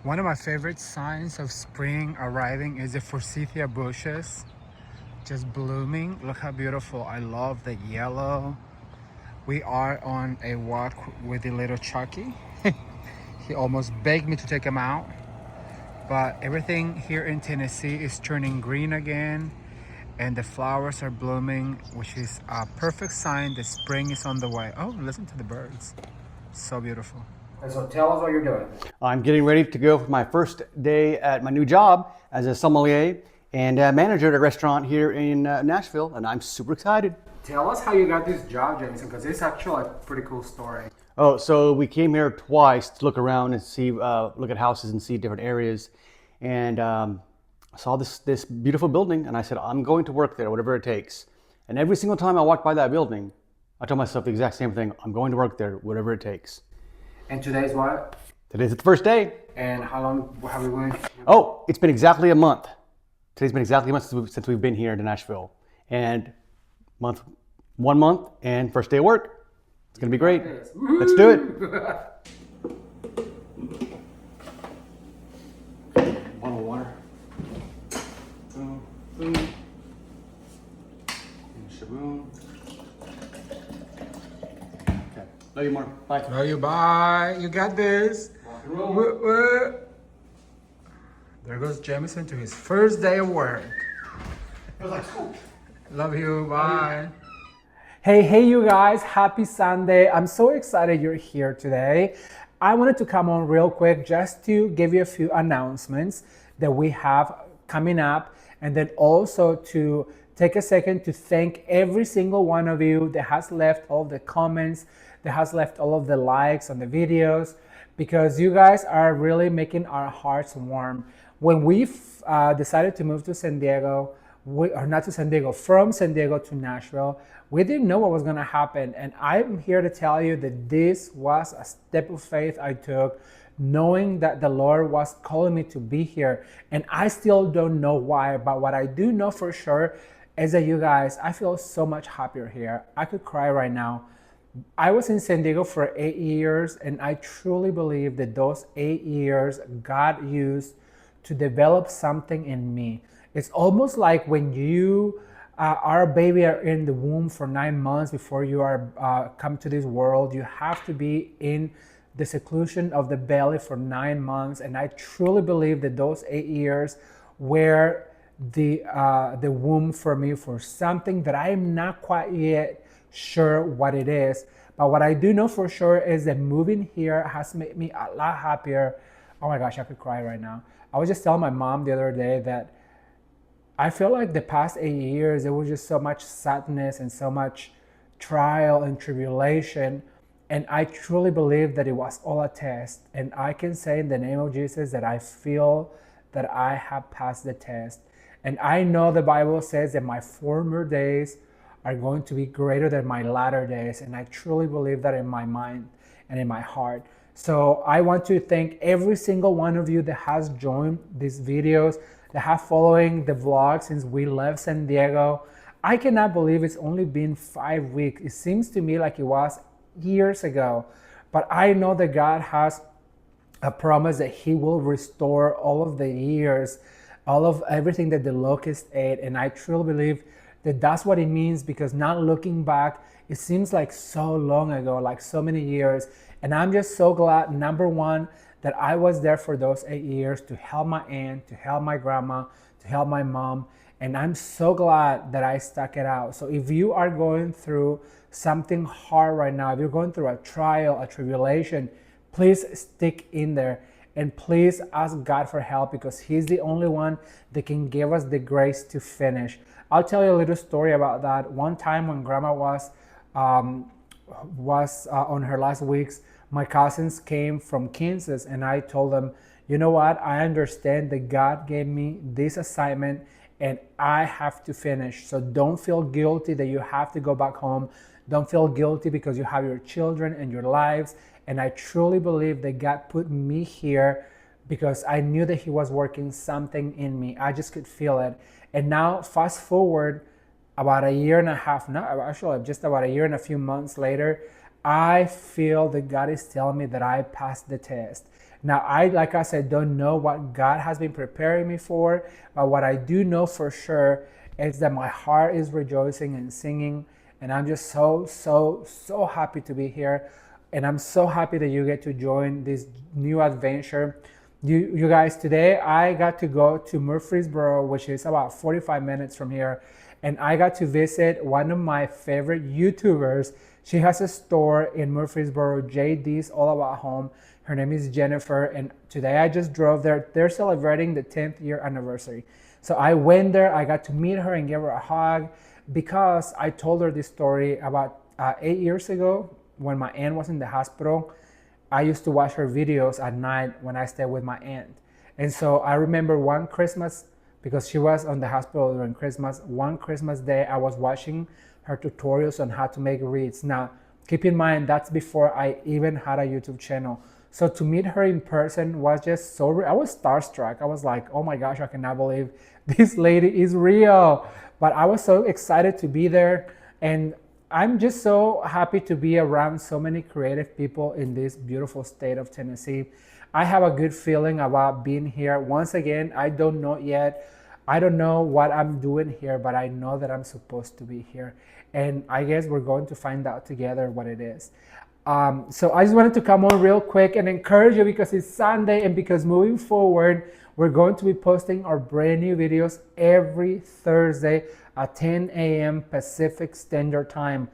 One of my favorite signs of spring arriving is the forsythia bushes just blooming. Look how beautiful. I love the yellow. We are on a walk with the little Chucky. He almost begged me to take him out. But everything here in Tennessee is turning green again and the flowers are blooming, which is a perfect sign that spring is on the way. Oh, listen to the birds. So beautiful. And so tell us what you're doing. I'm getting ready to go for my first day at my new job as a sommelier and manager at a restaurant here in Nashville, and I'm super excited. Tell us how you got this job, Jameson, because it's actually a pretty cool story. Oh, so we came here twice to look around and see, look at houses and see different areas, and I saw this beautiful building, and I said, I'm going to work there, whatever it takes. And every single time I walked by that building, I told myself the exact same thing: I'm going to work there, whatever it takes. And today's what? Today's the first day. And how long have we been? Oh, it's been exactly a month. Today's been exactly a month since we've been here to Nashville. And 1 month and first day of work. It's gonna be great. Let's do it. Bottle of water. Food. And shaboom. Okay. Love you more. Bye. Love you, bye. You got this. Rock and roll. There goes Jameson to his first day of work. Feels like school. Love you, bye. Hey, you guys, happy Sunday. I'm so excited you're here today. I wanted to come on real quick just to give you a few announcements that we have coming up, and then also to take a second to thank every single one of you that has left all the comments, that has left all of the likes on the videos, because you guys are really making our hearts warm. When we decided to move to San Diego, from San Diego to Nashville, we didn't know what was going to happen. And I'm here to tell you that this was a step of faith I took, knowing that the Lord was calling me to be here. And I still don't know why, but what I do know for sure is that you guys, I feel so much happier here. I could cry right now. I was in San Diego for 8 years, and I truly believe that those 8 years God used to develop something in me. It's almost like when you are a baby are in the womb for 9 months before you are come to this world. You have to be in the seclusion of the belly for 9 months, and I truly believe that those 8 years were the womb for me for something that I am not quite yet sure what it is. But what I do know for sure is that moving here has made me a lot happier. Oh my gosh, I could cry right now. I was just telling my mom the other day that I feel like the past 8 years, there was just so much sadness and so much trial and tribulation. And I truly believe that it was all a test. And I can say in the name of Jesus that I feel that I have passed the test. And I know the Bible says that my former days are going to be greater than my latter days. And I truly believe that in my mind and in my heart. So I want to thank every single one of you that has joined these videos, that have following the vlog since we left San Diego. I cannot believe it's only been 5 weeks. It seems to me like it was years ago. But I know that God has a promise that He will restore all of the years, all of everything that the locust ate. And I truly believe that that's what it means, because not looking back, it seems like so long ago, like so many years. And I'm just so glad, number one, that I was there for those 8 years to help my aunt, to help my grandma, to help my mom. And I'm so glad that I stuck it out. So if you are going through something hard right now, if you're going through a trial, a tribulation, please stick in there. And please ask God for help, because He's the only one that can give us the grace to finish. I'll tell you a little story about that. One time when grandma was on her last weeks, my cousins came from Kansas, and I told them, you know what, I understand that God gave me this assignment and I have to finish. So don't feel guilty that you have to go back home. Don't feel guilty because you have your children and your lives. And I truly believe that God put me here because I knew that He was working something in me. I just could feel it. And now fast forward about a year and a half, just about a year and a few months later, I feel that God is telling me that I passed the test. Now, I, like I said, don't know what God has been preparing me for, but what I do know for sure is that my heart is rejoicing and singing, and I'm just so happy to be here, and I'm so happy that you get to join this new adventure. You guys, today I got to go to Murfreesboro, which is about 45 minutes from here, and I got to visit one of my favorite YouTubers. She has a store in Murfreesboro, JD's All About Home. Her name is Jennifer, and today I just drove there. They're celebrating the 10th year anniversary. So I went there, I got to meet her and give her a hug because I told her this story about 8 years ago when my aunt was in the hospital. I used to watch her videos at night when I stayed with my aunt. And so I remember one Christmas, because she was on the hospital during Christmas, one Christmas day I was watching her tutorials on how to make wreaths. Now, keep in mind, that's before I even had a YouTube channel. So to meet her in person was just so, I was starstruck. I was like, oh my gosh, I cannot believe this lady is real. But I was so excited to be there. And I'm just so happy to be around so many creative people in this beautiful state of Tennessee. I have a good feeling about being here. Once again, I don't know yet. I don't know what I'm doing here, but I know that I'm supposed to be here. And I guess we're going to find out together what it is. So I just wanted to come on real quick and encourage you because it's Sunday and because moving forward, we're going to be posting our brand new videos every Thursday at 10 a.m. Pacific Standard Time.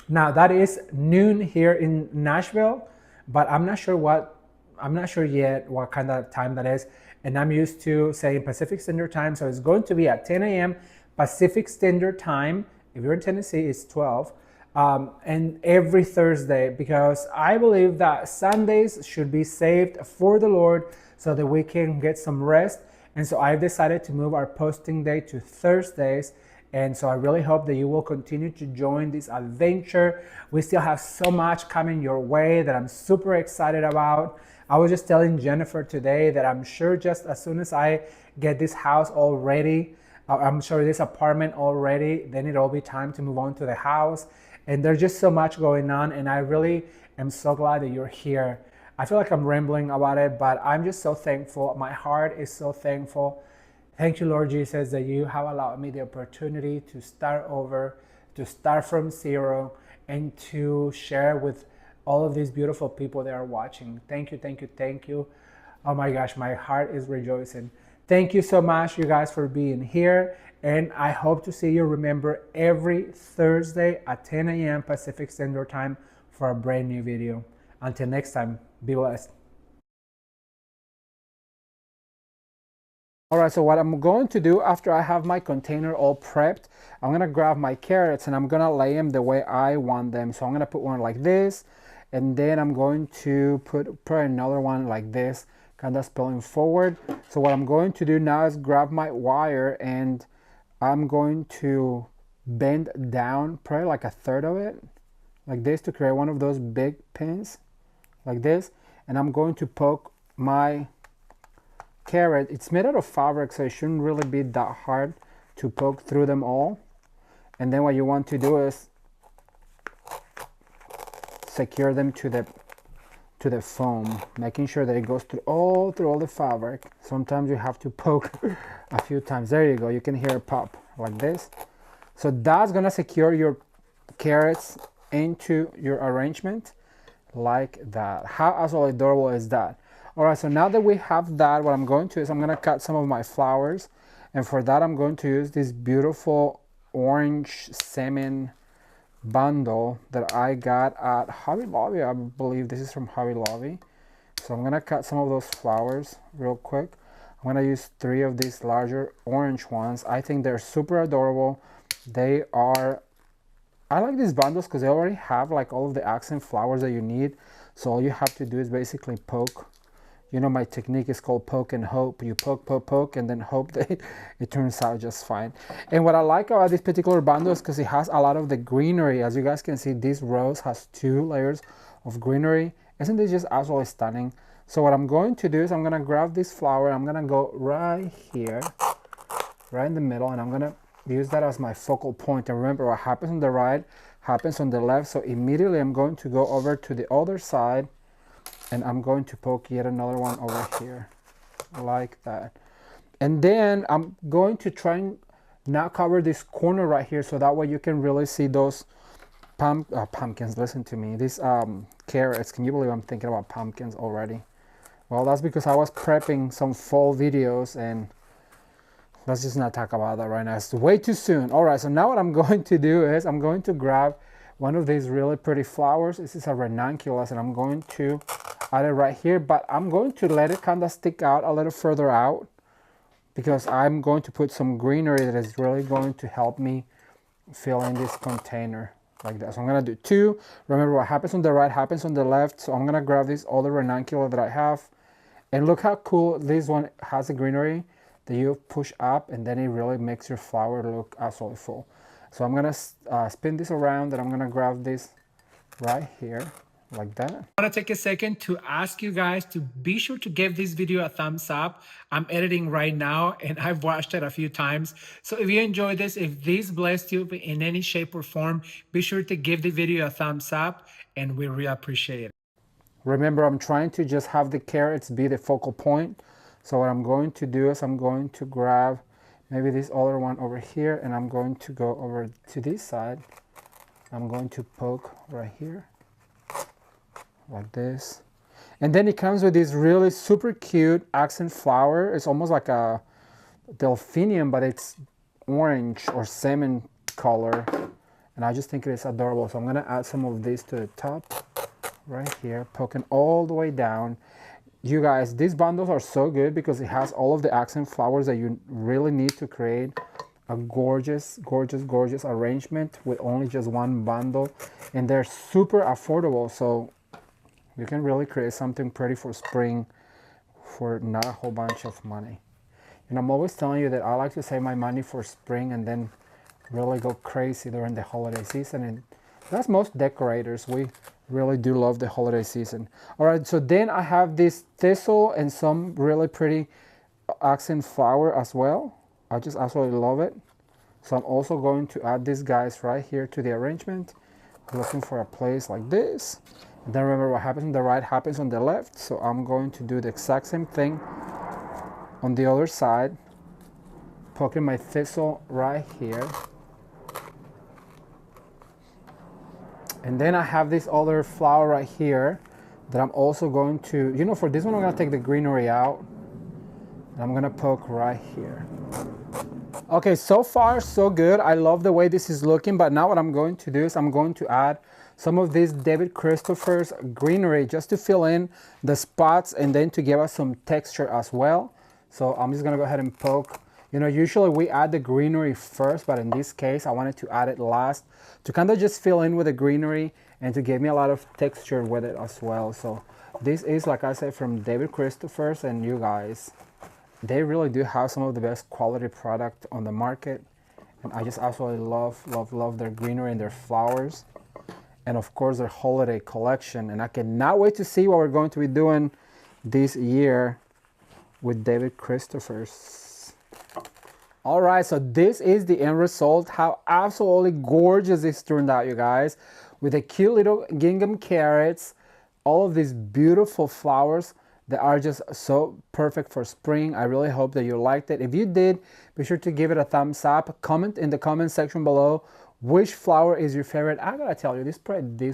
Now that is noon here in Nashville, but I'm not sure yet what kind of time that is. And I'm used to saying Pacific Standard Time. So it's going to be at 10 a.m. Pacific Standard Time. If you're in Tennessee, it's 12. And every Thursday, because I believe that Sundays should be saved for the Lord so that we can get some rest. And so I've decided to move our posting day to Thursdays. And so I really hope that you will continue to join this adventure. We still have so much coming your way that I'm super excited about. I was just telling Jennifer today that I'm sure just as soon as I get this house all ready, I'm sure this apartment all ready, then it'll be time to move on to the house. And there's just so much going on, and I really am so glad that you're here. I feel like I'm rambling about it, but I'm just so thankful. My heart is so thankful. Thank you, Lord Jesus, that you have allowed me the opportunity to start over, to start from zero, and to share with all of these beautiful people that are watching. Thank you, thank you, thank you. Oh my gosh, my heart is rejoicing. Thank you so much, you guys, for being here. And I hope to see you, remember, every Thursday at 10 a.m. Pacific Standard Time for a brand new video. Until next time, be blessed. All right, so what I'm going to do after I have my container all prepped, I'm gonna grab my carrots and I'm gonna lay them the way I want them. So I'm gonna put one like this, and then I'm going to put another one like this, kind of spilling forward. So what I'm going to do now is grab my wire and I'm going to bend down probably like a third of it, like this, to create one of those big pins, like this. And I'm going to poke my carrot. It's made out of fabric, so it shouldn't really be that hard to poke through them all. And then what you want to do is secure them to the foam, making sure that it goes through all the fabric. Sometimes you have to poke a few times. There you go. You can hear it pop like this. So that's gonna secure your carrots into your arrangement like that. How absolutely adorable is that? All right, so now that we have that, what I'm going to is I'm gonna cut some of my flowers, and for that I'm going to use this beautiful orange salmon bundle that I got at Hobby Lobby. I believe this is from Hobby Lobby. So I'm gonna cut some of those flowers real quick. I'm gonna use 3 of these larger orange ones. I think they're super adorable. They are, I like these bundles because they already have like all of the accent flowers that you need. So all you have to do is basically poke. You know, my technique is called poke and hope. You poke, poke, poke, and then hope that it turns out just fine. And what I like about this particular bundle is because it has a lot of the greenery. As you guys can see, this rose has 2 layers of greenery. Isn't this just absolutely stunning? So what I'm going to do is I'm going to grab this flower. I'm going to go right here, right in the middle, and I'm going to use that as my focal point. And remember, what happens on the right happens on the left. So immediately I'm going to go over to the other side, And I'm going to poke yet another one over here, like that. And then I'm going to try and not cover this corner right here, so that way you can really see those pumpkins. Listen to me, these carrots. Can you believe I'm thinking about pumpkins already? Well, that's because I was prepping some fall videos, and let's just not talk about that right now. It's way too soon. All right, so now what I'm going to do is I'm going to grab one of these really pretty flowers. This is a ranunculus, and I'm going to add it right here, but I'm going to let it kind of stick out a little further out because I'm going to put some greenery that is really going to help me fill in this container like that. So I'm going to do two. Remember, what happens on the right happens on the left. So I'm going to grab this other ranunculus that I have. And look how cool this one has the greenery that you push up, and then it really makes your flower look absolutely full. So I'm going to spin this around, and I'm going to grab this right here like that. I want to take a second to ask you guys to be sure to give this video a thumbs up. I'm editing right now and I've watched it a few times. So if you enjoyed this, if this blessed you in any shape or form, be sure to give the video a thumbs up, and we really appreciate it. Remember, I'm trying to just have the carrots be the focal point. So what I'm going to do is I'm going to grab maybe this other one over here, and I'm going to go over to this side. I'm going to poke right here like this. And then it comes with this really super cute accent flower. It's almost like a delphinium, but it's orange or salmon color. And I just think it is adorable. So I'm going to add some of this to the top right here, poking all the way down. You guys, these bundles are so good because it has all of the accent flowers that you really need to create a gorgeous, gorgeous, gorgeous arrangement with only just one bundle. And they're super affordable. So you can really create something pretty for spring for not a whole bunch of money. And I'm always telling you that I like to save my money for spring and then really go crazy during the holiday season. And that's most decorators. We really do love the holiday season. All right, so then I have this thistle and some really pretty accent flower as well. I just absolutely love it. So I'm also going to add these guys right here to the arrangement. Looking for a place like this. And then remember, what happens on the right happens on the left. So I'm going to do the exact same thing on the other side. Poking my thistle right here. And then I have this other flower right here that I'm also going to, you know, for this one I'm going to take the greenery out. And I'm going to poke right here. Okay, so far so good. I love the way this is looking, but now what I'm going to do is I'm going to add some of this David Christopher's greenery just to fill in the spots and then to give us some texture as well. So I'm just gonna go ahead and poke. You know, usually we add the greenery first, but in this case, I wanted to add it last to kind of just fill in with the greenery and to give me a lot of texture with it as well. So this is, like I said, from David Christopher's, and you guys, they really do have some of the best quality product on the market. And I just absolutely love, love, love their greenery and their flowers. And of course their holiday collection. And I cannot wait to see what we're going to be doing this year with David Christopher's. All right, so this is the end result. How absolutely gorgeous this turned out, you guys. With the cute little gingham carrots, all of these beautiful flowers that are just so perfect for spring. I really hope that you liked it. If you did, be sure to give it a thumbs up. Comment in the comment section below which flower is your favorite. I gotta tell you, this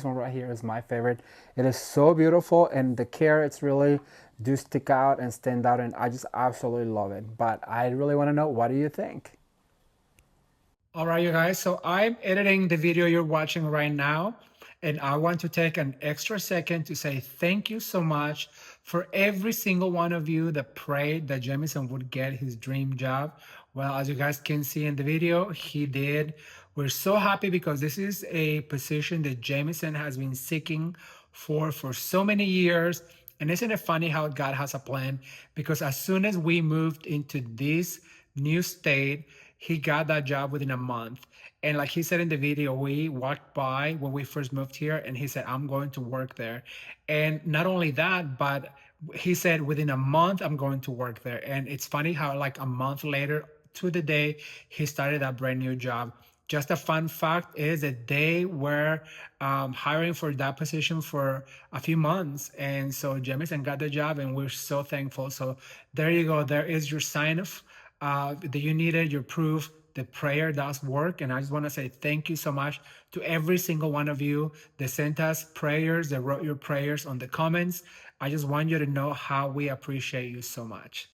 one right here is my favorite. It is so beautiful, and the carrots really do stick out and stand out, and I just absolutely love it. But I really want to know, what do you think? All right, you guys, so I'm editing the video you're watching right now, and I want to take an extra second to say thank you so much for every single one of you that prayed that Jamison would get his dream job. Well, as you guys can see in the video, he did. We're so happy because this is a position that Jamison has been seeking for so many years. And isn't it funny how God has a plan? Because as soon as we moved into this new state, he got that job within a month. And like he said in the video, we walked by when we first moved here and he said, I'm going to work there. And not only that, but he said within a month, I'm going to work there. And it's funny how like a month later to the day, he started that brand new job. just a fun fact is that they were hiring for that position for a few months. And so Jemison got the job, and we're so thankful. So there you go. There is your sign of that you needed, your proof. The prayer does work. And I just want to say thank you so much to every single one of you that sent us prayers, that wrote your prayers on the comments. I just want you to know how we appreciate you so much.